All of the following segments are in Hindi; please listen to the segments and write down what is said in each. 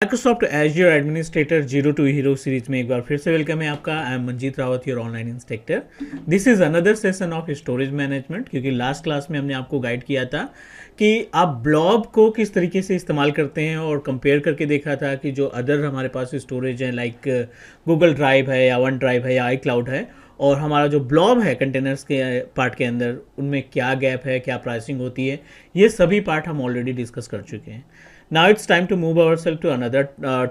Microsoft Azure administrator zero to hero series में एक बार फिर से वेलकम है आपका। I am Manjeet Rawat, your online instructor. This is another session of storage management, क्योंकि लास्ट क्लास में हमने आपको गाइड किया था कि आप ब्लॉब को किस तरीके से इस्तेमाल करते हैं और कंपेयर करके देखा था कि जो अदर हमारे पास स्टोरेज है लाइक गूगल ड्राइव है या वन ड्राइव है या आई क्लाउड है, और हमारा जो ब्लॉब है कंटेनर्स के पार्ट के अंदर, उनमें क्या गैप है, क्या प्राइसिंग होती है, ये सभी पार्ट हम ऑलरेडी डिस्कस कर चुके हैं। Now it's time to move ourselves to another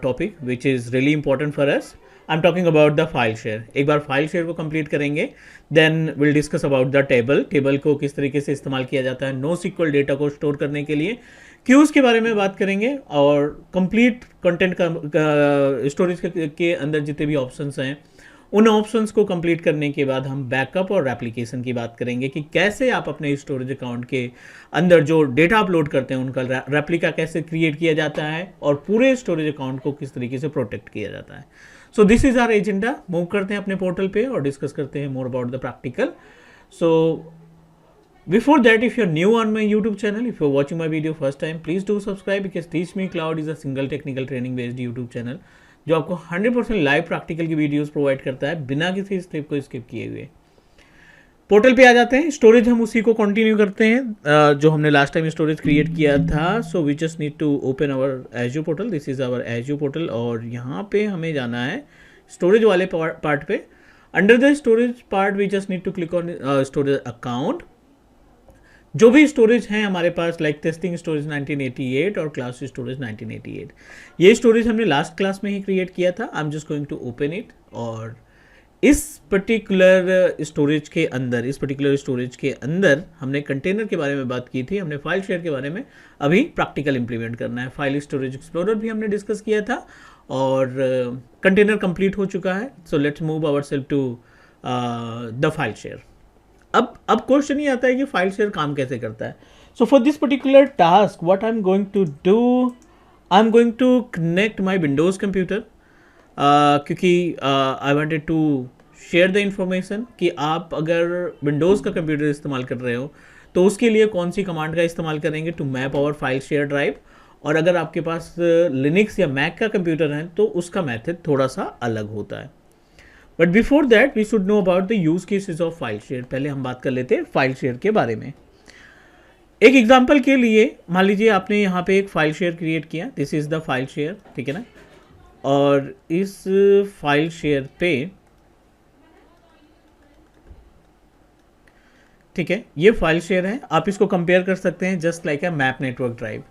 topic which is really important for us. I'm talking about the file share. एक बार फाइल शेयर को कंप्लीट करेंगे, then we'll discuss about the table. Table को किस तरीके से इस्तेमाल किया जाता है नो सिक्वल डेटा को स्टोर करने के लिए, क्यूज के बारे में बात करेंगे, और कंप्लीट कंटेंट का स्टोरेज के अंदर जितने भी ऑप्शंस हैं उन ऑप्शंस को कंप्लीट करने के बाद हम बैकअप और रेप्लिकेशन की बात करेंगे कि कैसे आप अपने स्टोरेज अकाउंट के अंदर जो डेटा अपलोड करते हैं उनका रेप्लिका कैसे क्रिएट किया जाता है और पूरे स्टोरेज अकाउंट को किस तरीके से प्रोटेक्ट किया जाता है। So this is our agenda. Move करते हैं अपने पोर्टल पे और डिस्कस करते हैं more about the practical. So before that, if you're new on my YouTube channel, if you're watching my video first time, please do subscribe because Teach Me Cloud is a single technical training based YouTube channel जो आपको 100% लाइव प्रैक्टिकल की वीडियोस प्रोवाइड करता है बिना किसी स्टेप को स्किप किए हुए। पोर्टल पे आ जाते हैं। स्टोरेज हम उसी को कंटिन्यू करते हैं जो हमने लास्ट टाइम स्टोरेज क्रिएट किया था। So we just need to open our Azure portal. This is our Azure portal और यहाँ पे हमें जाना है स्टोरेज वाले पार्ट पे। Under the storage part we just need to click on storage account. जो भी स्टोरेज हैं हमारे पास लाइक टेस्टिंग स्टोरेज 1988 और क्लास स्टोरेज 1988, ये स्टोरेज हमने लास्ट क्लास में ही क्रिएट किया था। I am just going to open it. और इस पर्टिकुलर स्टोरेज के अंदर हमने कंटेनर के बारे में बात की थी, हमने फाइल शेयर के बारे में अभी प्रैक्टिकल इंप्लीमेंट करना है। फाइल स्टोरेज एक्सप्लोरर भी हमने डिस्कस किया था और कंटेनर कंप्लीट हो चुका है। So let's move ourself to the file share. अब क्वेश्चन ये आता है कि फाइल शेयर काम कैसे करता है। So for this particular task what I am going to do, I am going to connect my Windows computer, क्योंकि I wanted to share the information कि आप अगर विंडोज़ का कंप्यूटर इस्तेमाल कर रहे हो तो उसके लिए कौन सी कमांड का इस्तेमाल करेंगे to map our file share drive, और अगर आपके पास लिनक्स या मैक का कंप्यूटर है तो उसका मेथड थोड़ा सा अलग होता है। But before that we should know about the use cases of file share. पहले हम बात कर लेते हैं फाइल शेयर के बारे में। एक एग्जांपल के लिए मान लीजिए आपने यहाँ पे एक फाइल शेयर क्रिएट किया। This is the file share, ठीक है ना। और इस फाइल शेयर पे, ठीक है, ये फाइल शेयर है। आप इसको कंपेयर कर सकते हैं just like a map network drive.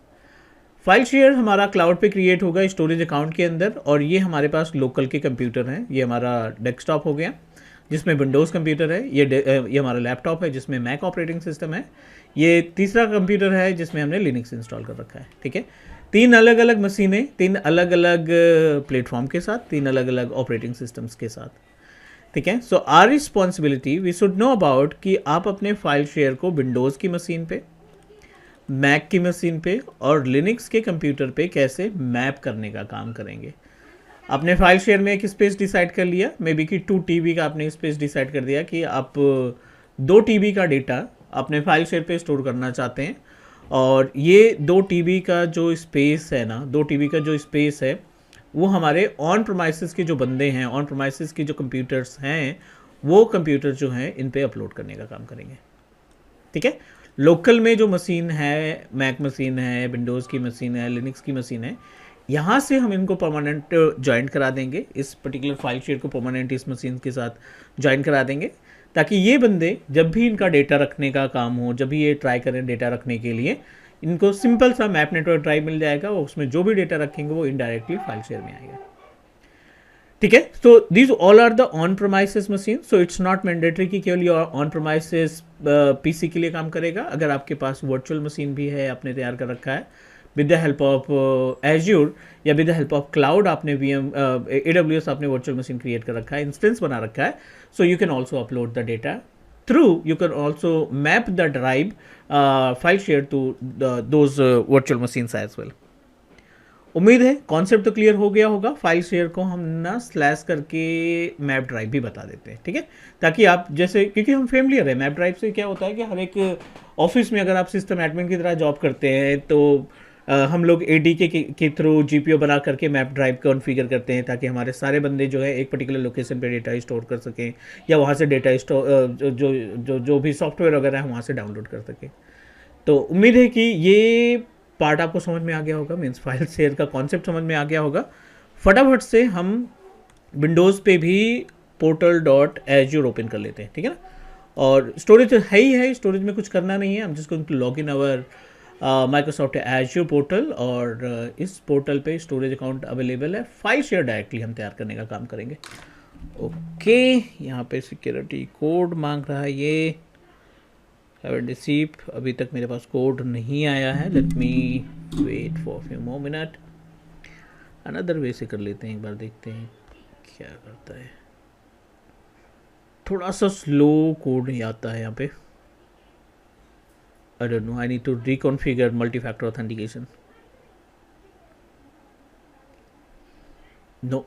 File share हमारा क्लाउड पे क्रिएट होगा स्टोरेज अकाउंट के अंदर, और ये हमारे पास लोकल के कंप्यूटर हैं। ये हमारा डेस्कटॉप हो गया जिसमें विंडोज़ कंप्यूटर है, ये हमारा लैपटॉप है जिसमें मैक ऑपरेटिंग सिस्टम है, ये तीसरा कंप्यूटर है जिसमें हमने लिनक्स इंस्टॉल कर रखा है, ठीक है। तीन अलग अलग मशीनें, तीन अलग अलग प्लेटफॉर्म के साथ, तीन अलग अलग ऑपरेटिंग सिस्टम्स के साथ, ठीक है। So our responsibility we should know about कि आप अपने फाइल शेयर को विंडोज़ की मशीन पे, मैक की मशीन पे और लिनक्स के कंप्यूटर पे कैसे मैप करने का काम करेंगे। आपने फाइल शेयर में एक स्पेस डिसाइड कर लिया, मे बी कि 2 TB का आपने स्पेस डिसाइड कर दिया कि आप 2 TB का डेटा अपने फाइल शेयर पे स्टोर करना चाहते हैं, और ये 2 TB का जो स्पेस है ना, 2 TB का जो स्पेस है वो हमारे ऑन प्रोमाइसिस के जो बंदे हैं, ऑन प्रोमाइसिस के जो कंप्यूटर्स हैं, वो कंप्यूटर जो हैं इन पे अपलोड करने का काम करेंगे, ठीक है। लोकल में जो मशीन है, मैक मशीन है, विंडोज़ की मशीन है, लिनक्स की मशीन है, यहाँ से हम इनको परमानेंट ज्वाइन करा देंगे। इस पर्टिकुलर फाइल शेयर को परमानेंट इस मशीन के साथ ज्वाइन करा देंगे, ताकि ये बंदे जब भी इनका डेटा रखने का काम हो, जब भी ये ट्राई करें डेटा रखने के लिए, इनको सिंपल सा मैप नेटवर्क ड्राइव मिल जाएगा और उसमें जो भी डेटा रखेंगे वो इनडायरेक्टली फाइल शेयर में आएगा, ठीक है। So these all are the on premises machine. So it's not mandatory कि केवल ऑन प्रोमाइसिस पीसी के लिए काम करेगा। अगर आपके पास वर्चुअल मशीन भी है, आपने तैयार कर रखा है with the help of Azure या with the help of cloud, आपने AWS आपने वर्चुअल मशीन क्रिएट कर रखा है, इंस्टेंस बना रखा है, so you can also upload the data through, you can also map the drive file share to those virtual machines as well. उम्मीद है कॉन्सेप्ट तो क्लियर हो गया होगा। फाइल शेयर को हम ना स्लैश करके मैप ड्राइव भी बता देते हैं, ठीक है, ताकि आप जैसे, क्योंकि हम फेमिलियर है मैप ड्राइव से। क्या होता है कि हर एक ऑफिस में अगर आप सिस्टम एडमिन की तरह जॉब करते हैं तो हम लोग AD के थ्रू GPO बना करके मैप ड्राइव कॉन्फ़िगर करते हैं ताकि हमारे सारे बंदे जो है एक पर्टिकुलर लोकेशन पे डेटा स्टोर कर सकें या वहाँ से डेटा स्टोर जो भी सॉफ्टवेयर वगैरह है वहाँ से डाउनलोड कर सकें। तो उम्मीद है कि ये पार्ट आपको समझ में आ गया होगा, मीन्स फाइल शेयर का कॉन्सेप्ट समझ में आ गया होगा। फटाफट से हम विंडोज़ पे भी portal.azure ओपन कर लेते हैं, ठीक है ना। और स्टोरेज है ही है, स्टोरेज में कुछ करना नहीं है, हम जिसको log in our Microsoft azure portal और इस पोर्टल पे स्टोरेज अकाउंट अवेलेबल है। फाइल शेयर डायरेक्टली हम तैयार करने का काम करेंगे। ओके, यहाँ पे सिक्योरिटी कोड मांग रहा है, ये हैव रिसीव, अभी तक मेरे पास कोड नहीं आया है। Let me wait for few more minute. Another way से कर लेते हैं, एक बार देखते हैं क्या करता है। थोड़ा सा स्लो कोड ही आता है यहाँ पे। I don't know, I need to reconfigure multi-factor authentication. No.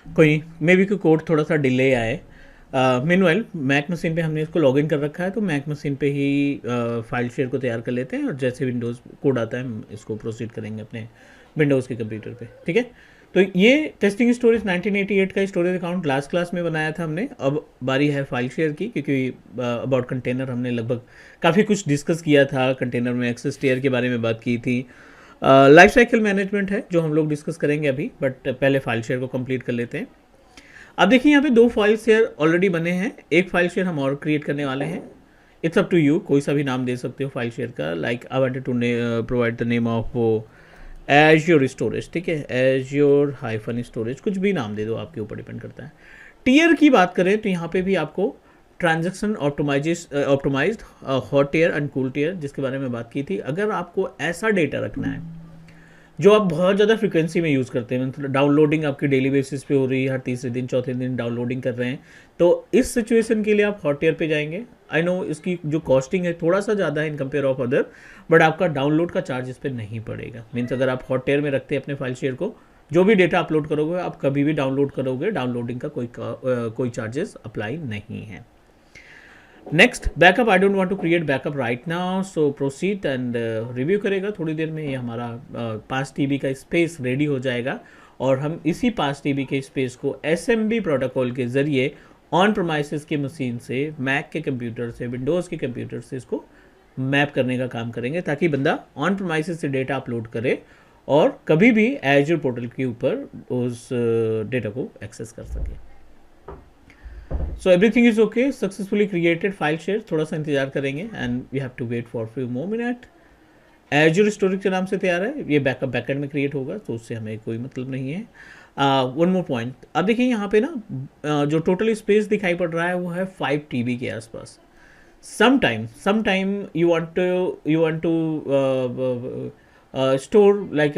कोई नहीं, मे बी कोई कोड थोड़ा सा डिले आए। मीनवाइल मैक मशीन पे हमने इसको लॉगिन कर रखा है, तो मैक मशीन पे ही फाइल शेयर को तैयार कर लेते हैं और जैसे विंडोज़ कोड आता है हम इसको प्रोसीड करेंगे अपने विंडोज़ के कंप्यूटर पे, ठीक है। तो ये टेस्टिंग स्टोरेज 1988 का स्टोरेज अकाउंट लास्ट क्लास में बनाया था हमने। अब बारी है फाइल शेयर की, क्योंकि अबाउट कंटेनर हमने लगभग काफ़ी कुछ डिस्कस किया था। कंटेनर में एक्सेस टेयर के बारे में बात की थी। लाइफ साइकिल मैनेजमेंट है जो हम लोग डिस्कस करेंगे अभी, बट पहले फाइल शेयर को कंप्लीट कर लेते हैं। अब देखिए यहाँ पे 2 फाइल शेयर ऑलरेडी बने हैं, एक फाइल शेयर हम और क्रिएट करने वाले हैं। इट्स अप टू यू, कोई सा भी नाम दे सकते हो फाइल शेयर का। Like I wanted to provide the name of Azure storage, ठीक है, एज्योर हाइफन स्टोरेज, कुछ भी नाम दे दो, आपके ऊपर डिपेंड करता है। टीयर की बात करें तो यहाँ पे भी आपको transaction optimized hot tier and cool tier, जिसके बारे में बात की थी। अगर आपको ऐसा डेटा रखना है जो आप बहुत ज़्यादा फ्रिक्वेंसी में यूज़ करते हैं, मतलब डाउनलोडिंग आपकी डेली बेसिस पे हो रही है, हर तीसरे दिन चौथे दिन डाउनलोडिंग कर रहे हैं, तो इस सिचुएशन के लिए आप हॉट टीयर पे जाएंगे। आई नो इसकी जो कॉस्टिंग है थोड़ा सा ज़्यादा है in compare of other, but आपका डाउनलोड का चार्ज इस पर नहीं पड़ेगा। मीन्स अगर आप हॉट टीयर में रखते हैं अपने फाइल शेयर को, जो भी डेटा अपलोड करोगे आप कभी भी डाउनलोड करोगे, डाउनलोडिंग का कोई चार्जेस अप्लाई नहीं है। Next backup, I don't want to create backup right now, so proceed and review करेगा थोड़ी देर में। ये हमारा 5 TB का स्पेस रेडी हो जाएगा और हम इसी 5 TB के स्पेस को SMB प्रोटोकॉल के ज़रिए ऑन प्रोमाइसिस के मशीन से, मैक के कंप्यूटर से, विंडोज़ के कंप्यूटर से इसको मैप करने का काम करेंगे, ताकि बंदा ऑन प्रोमाइसिस से डेटा अपलोड करे और कभी भी एज्योर पोर्टल के ऊपर उस डेटा को एक्सेस कर सके। So everything is okay, successfully created file share. थोड़ा सा इंतजार करेंगे and we have to wait for few more minute. Azure storage के नाम से तैयार है, ये बैकअप बैकएंड में क्रिएट होगा, तो उससे हमें कोई मतलब नहीं है। वन मोर पॉइंट, अब देखिए यहाँ पे ना जो टोटल स्पेस दिखाई पड़ रहा है वो है 5 TB के आसपास। sometime you want to store like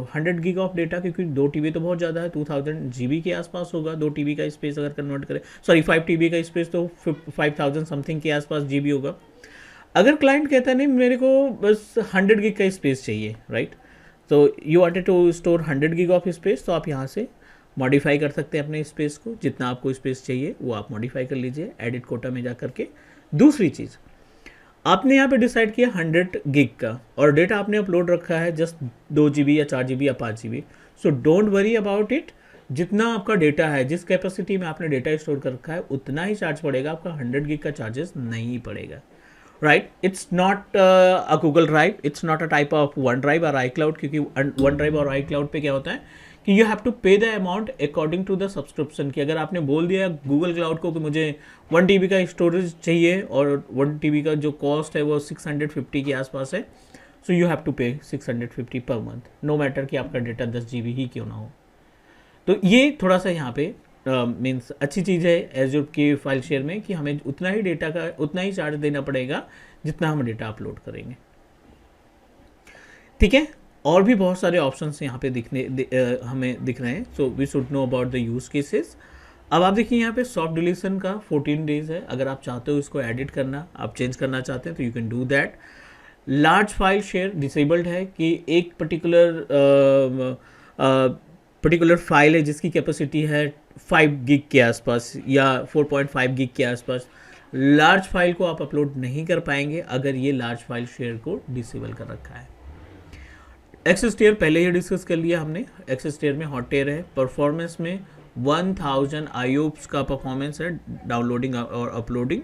100 gig of data, क्योंकि 2 TB तो बहुत ज़्यादा है, 2000 GB के आसपास होगा 2 TB का स्पेस अगर कन्वर्ट करें, सॉरी 5 TB का स्पेस तो 5000 समथिंग के आसपास GB होगा। अगर क्लाइंट कहता है नहीं मेरे को बस 100 गीग का स्पेस चाहिए, राइट, तो you wanted to store 100 gig of space, तो आप यहाँ से मॉडिफाई कर सकते हैं अपने स्पेस को, जितना आपको स्पेस चाहिए वो आप मॉडिफाई कर लीजिए एडिट कोटा में जा करके। दूसरी चीज़, आपने यहाँ पे डिसाइड किया 100 गीग का और डेटा आपने अपलोड रखा है जस्ट 2 GB या 4 GB या 5 GB, so don't worry about it. जितना आपका डेटा है, जिस कैपेसिटी में आपने डेटा स्टोर कर रखा है उतना ही चार्ज पड़ेगा, आपका 100 गीग का चार्जेस नहीं पड़ेगा, right. It's not a Google drive, it's not a type of OneDrive और आई क्लाउड, क्योंकि वन ड्राइव और आई क्लाउड पे क्या होता है कि you have to pay the amount according to the subscription. की अगर आपने बोल दिया गूगल क्लाउड को कि मुझे 1 TB का स्टोरेज चाहिए और 1 TB का जो कॉस्ट है वो 650 के आसपास है, सो यू हैव टू पे 650 पर मंथ, नो मैटर कि आपका डेटा 10 GB ही क्यों ना हो। तो ये थोड़ा सा यहाँ पे मीन्स अच्छी चीज़ है एज्योर की फाइल शेयर में कि हमें उतना ही डेटा का उतना ही चार्ज देना पड़ेगा जितना हम डेटा अपलोड करेंगे, ठीक है। और भी बहुत सारे ऑप्शंस यहाँ पे हमें दिख रहे हैं, so we should know about the use cases. अब आप देखिए यहाँ पे सॉफ्ट डिलीशन का 14 डेज है, अगर आप चाहते हो इसको एडिट करना, आप चेंज करना चाहते हैं तो you can do that. Large file share disabled है कि एक पर्टिकुलर फाइल है जिसकी कैपेसिटी है 5 गिग के आसपास या 4.5 गिग के आसपास, लार्ज फाइल को आप अपलोड नहीं कर पाएंगे अगर ये लार्ज फाइल शेयर को डिसेबल कर रखा है। एक्सेस टियर पहले ही डिस्कस कर लिया हमने। एक्सेस टियर में हॉट टियर है, परफॉर्मेंस में 1000 IOPS का परफॉर्मेंस है, डाउनलोडिंग और अपलोडिंग।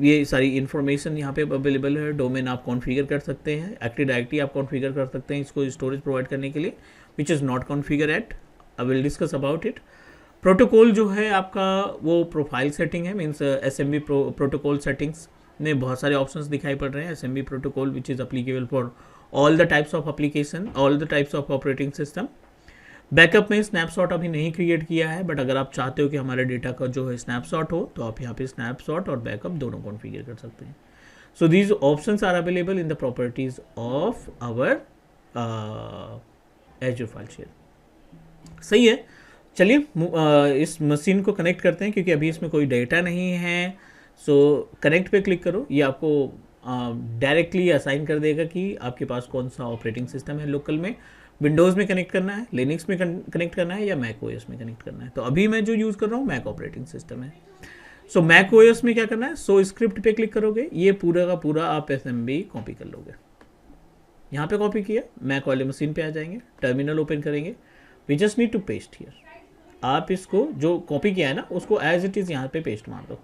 ये सारी इन्फॉर्मेशन यहाँ पे अवेलेबल है। डोमेन आप कॉन्फ़िगर कर सकते हैं, एक्टिव डायरेक्टरी आप कॉन्फ़िगर कर सकते हैं इसको स्टोरेज प्रोवाइड करने के लिए, which is not configure at. I will discuss about it. Protocol जो है आपका वो प्रोफाइल सेटिंग है, मीन्स SMB प्रोटोकॉल सेटिंग्स में बहुत सारे ऑप्शंस दिखाई पड़ रहे हैं। SMB protocol which is applicable for all the types of application, all the types of operating system. Backup में स्नैपशॉट अभी नहीं क्रिएट किया है, बट अगर आप चाहते हो कि हमारे डेटा का जो है स्नैपशॉट हो तो आप यहाँ पे स्नैपशॉट और बैकअप दोनों कॉन्फ़िगर कर सकते हैं। So these options are available in the properties of our Azure file share. सही है, चलिए इस मशीन को कनेक्ट करते हैं क्योंकि अभी इसमें कोई डेटा नहीं है। सो कनेक्ट पे क्लिक करो, ये आपको डायरेक्टली असाइन कर देगा कि आपके पास कौन सा ऑपरेटिंग सिस्टम है लोकल में। विंडोज़ में कनेक्ट करना है, लिनक्स में कनेक्ट करना है या मैक ओएस में कनेक्ट करना है। तो अभी मैं जो यूज़ कर रहा हूँ मैक ऑपरेटिंग सिस्टम है। सो मैक ओएस में क्या करना है, सो स्क्रिप्ट पे क्लिक करोगे, ये पूरा का पूरा आप SMB कॉपी कर लोगे। यहाँ पे कॉपी किया, मैक वाले मशीन पे आ जाएंगे, टर्मिनल ओपन करेंगे, we just need to paste here. आप इसको जो कॉपी किया है ना उसको एज इट इज़ यहाँ पे पेस्ट मार दो।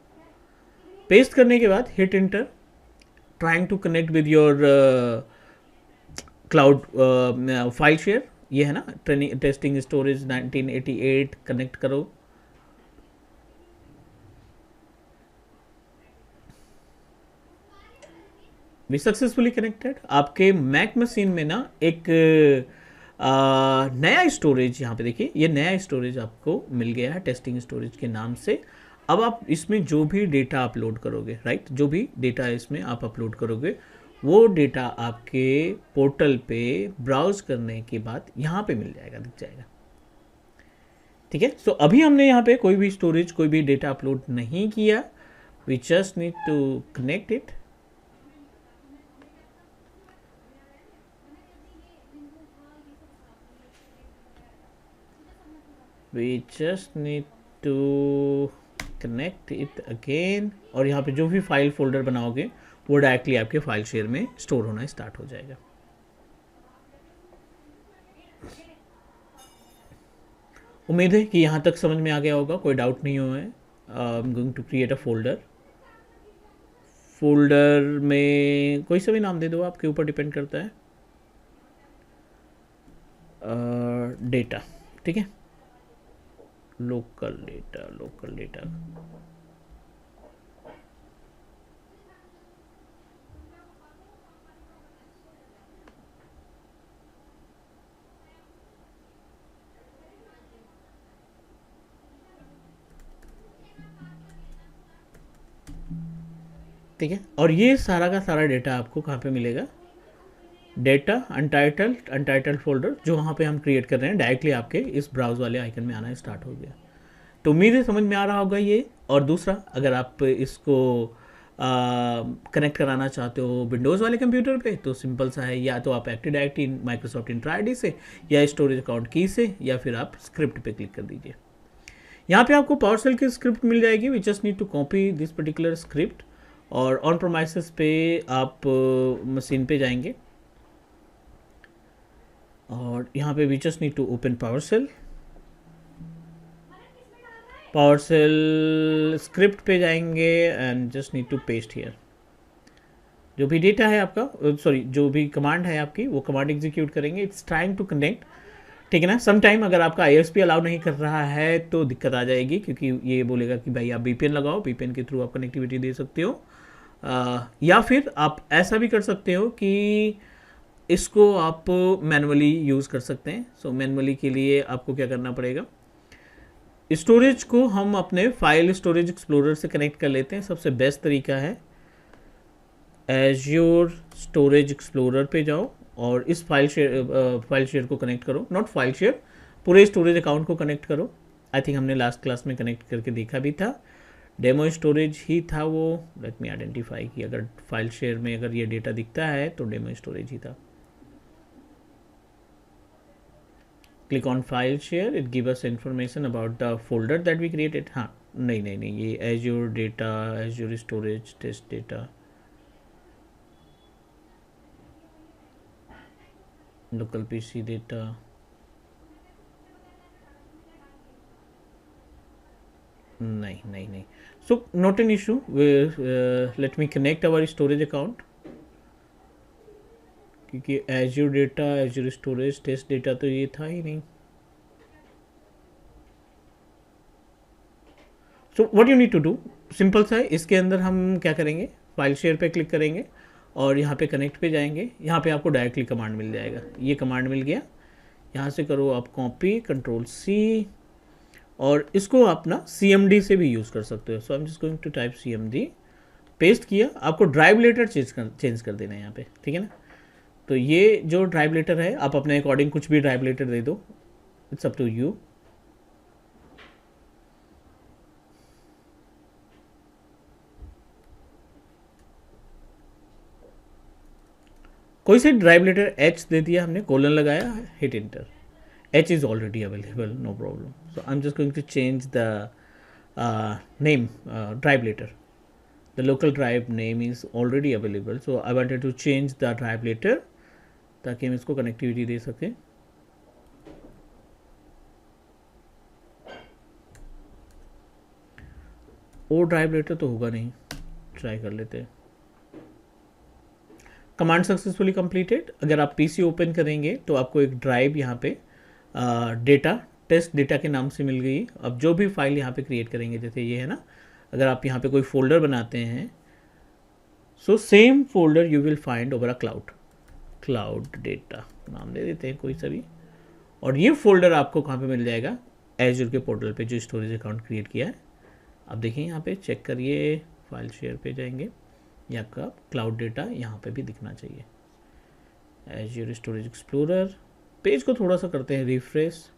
पेस्ट करने के बाद hit enter, trying to connect with your cloud file share, ये है ना टेस्टिंग स्टोरेज 1988, कनेक्ट करो। We successfully connected. आपके मैक मशीन में ना एक नया स्टोरेज, यहाँ पे देखिए ये नया स्टोरेज आपको मिल गया है टेस्टिंग स्टोरेज के नाम से। अब आप इसमें जो भी डेटा अपलोड करोगे, राइट, जो भी डेटा इसमें आप अपलोड करोगे वो डेटा आपके पोर्टल पे ब्राउज करने के बाद यहाँ पे मिल जाएगा, दिख जाएगा। ठीक है, सो अभी हमने यहाँ पे कोई भी स्टोरेज, कोई भी डेटा अपलोड नहीं किया। We just need to connect it. We just need to connect it again, और यहाँ पे जो भी फाइल फोल्डर बनाओगे वो डायरेक्टली आपके फाइल शेयर में स्टोर होना स्टार्ट हो जाएगा। उम्मीद है कि यहाँ तक समझ में आ गया होगा, कोई डाउट नहीं हुआ है। I am going to create a folder. Folder में कोई सा भी नाम दे दो, आपके ऊपर डिपेंड करता है। डेटा, ठीक है, लोकल डेटा, लोकल डेटा। ठीक है, और ये सारा का सारा डेटा आपको कहाँ पे मिलेगा, डेटा अनटाइटल्ड फोल्डर जो वहाँ पे हम क्रिएट कर रहे हैं, डायरेक्टली आपके इस ब्राउज वाले आइकन में आना स्टार्ट हो गया। तो उम्मीद है समझ में आ रहा होगा ये। और दूसरा, अगर आप इसको कनेक्ट कराना चाहते हो विंडोज़ वाले कंप्यूटर पे तो सिंपल सा है, या तो आप active directory Microsoft intra ID से, या स्टोरेज अकाउंट की से, या फिर आप स्क्रिप्ट पे क्लिक कर दीजिए। यहाँ पे आपको पावरशेल की स्क्रिप्ट मिल जाएगी। We just need to copy this particular script, और ऑन प्रोमाइसेस पे आप मशीन पे जाएंगे और यहाँ पे we just need to open PowerShell. PowerShell script पे जाएंगे and just need to paste here. जो भी डेटा है आपका, सॉरी जो भी कमांड है आपकी, वो कमांड एग्जीक्यूट करेंगे। इट्स ट्राइंग टू कनेक्ट, ठीक है ना। सम टाइम अगर आपका ISP अलाउ नहीं कर रहा है तो दिक्कत आ जाएगी, क्योंकि ये बोलेगा कि भाई आप VPN लगाओ, VPN के थ्रू आप कनेक्टिविटी दे सकते हो। या फिर आप ऐसा भी कर सकते हो कि इसको आप मैनुअली यूज़ कर सकते हैं। सो मैनुअली के लिए आपको क्या करना पड़ेगा, स्टोरेज को हम अपने फाइल स्टोरेज एक्सप्लोरर से कनेक्ट कर लेते हैं। सबसे बेस्ट तरीका है एज्योर स्टोरेज एक्सप्लोरर पे जाओ और इस फाइल शेयर को कनेक्ट करो, नॉट फाइल शेयर, पूरे स्टोरेज अकाउंट को कनेक्ट करो। आई थिंक हमने लास्ट क्लास में कनेक्ट करके देखा भी था। डेमो स्टोरेज ही था वो। लेट मी आइडेंटिफाई कि अगर फाइल शेयर में अगर ये डेटा दिखता है तो डेमो स्टोरेज ही था। Click on file share, it give us information about the folder that we created. हाँ नहीं नहीं नहीं, ये Azure data, Azure storage, test data, local PC data, नहीं नहीं नहीं। So not an issue, let me connect our storage account, क्योंकि Azure data, Azure storage, test data तो ये था ही नहीं। So what you need to do, simple सा है। इसके अंदर हम क्या करेंगे, फाइल शेयर पे क्लिक करेंगे और यहाँ पे कनेक्ट पे जाएंगे। यहाँ पे आपको डायरेक्टली कमांड मिल जाएगा, ये कमांड मिल गया। यहाँ से करो आप कॉपी, कंट्रोल सी, और इसको आप ना CMD से भी यूज़ कर सकते हो। So I am just going to type CMD, paste किया। आपको ड्राइव लेटर चेंज कर देना है यहाँ पे, ठीक है ना। तो ये जो ड्राइव लेटर है, आप अपने अकॉर्डिंग कुछ भी ड्राइव लेटर दे दो, इट्स अप टू यू। कोई से ड्राइव लेटर H दे दिया हमने, कोलन लगाया, hit inter. H is already available, no problem. So I'm just going to change the name, drive letter. The local drive name is already available, so I wanted to change the drive letter ताकि हम इसको कनेक्टिविटी दे सकें। वो ड्राइव लेटर तो होगा नहीं, ट्राई कर लेते हैं। Command successfully completed. अगर आप PC ओपन करेंगे तो आपको एक ड्राइव यहाँ पे डेटा, टेस्ट डेटा के नाम से मिल गई। अब जो भी फाइल यहाँ पे क्रिएट करेंगे, जैसे ये है ना, अगर आप यहाँ पे कोई फोल्डर बनाते हैं, so same folder you will find over a cloud data नाम दे देते हैं कोई सा भी। और ये फोल्डर आपको कहाँ पे मिल जाएगा, एज्योर के पोर्टल पे जो स्टोरेज अकाउंट क्रिएट किया है। अब देखिए यहाँ पे चेक करिए, फाइल शेयर पे जाएंगे, ये आपका क्लाउड डेटा यहाँ पे भी दिखना चाहिए। एज्योर स्टोरेज एक्सप्लोरर, पेज को थोड़ा सा करते हैं रिफ्रेश।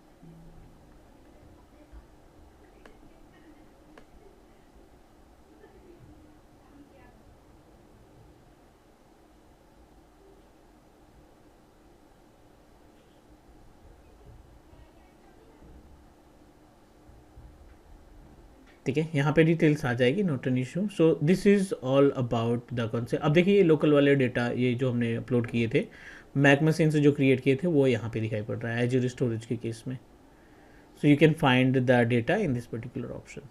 ठीक है, यहाँ पे डिटेल्स आ जाएगी, not an issue. So this is all about the concept. अब देखिए ये लोकल वाले डेटा, ये जो हमने अपलोड किए थे मैक मशीन से जो क्रिएट किए थे, वो यहाँ पे दिखाई पड़ रहा है एज्योर स्टोरेज के केस में। सो you can find the data in this particular option.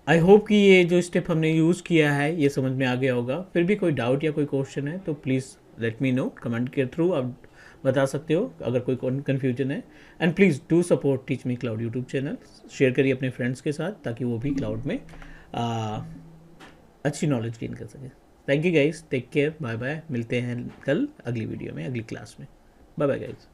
I hope कि ये जो स्टेप हमने यूज़ किया है ये समझ में आ गया होगा। फिर भी कोई डाउट या कोई क्वेश्चन है तो please let me know, comment के थ्रू आप बता सकते हो अगर कोई कन्फ्यूजन है। And please do support teach me cloud YouTube channel, share करिए अपने फ्रेंड्स के साथ ताकि वो भी क्लाउड में अच्छी नॉलेज गेन कर सकें। Thank you guys, take care, bye bye. मिलते हैं कल अगली वीडियो में, अगली क्लास में। Bye bye guys.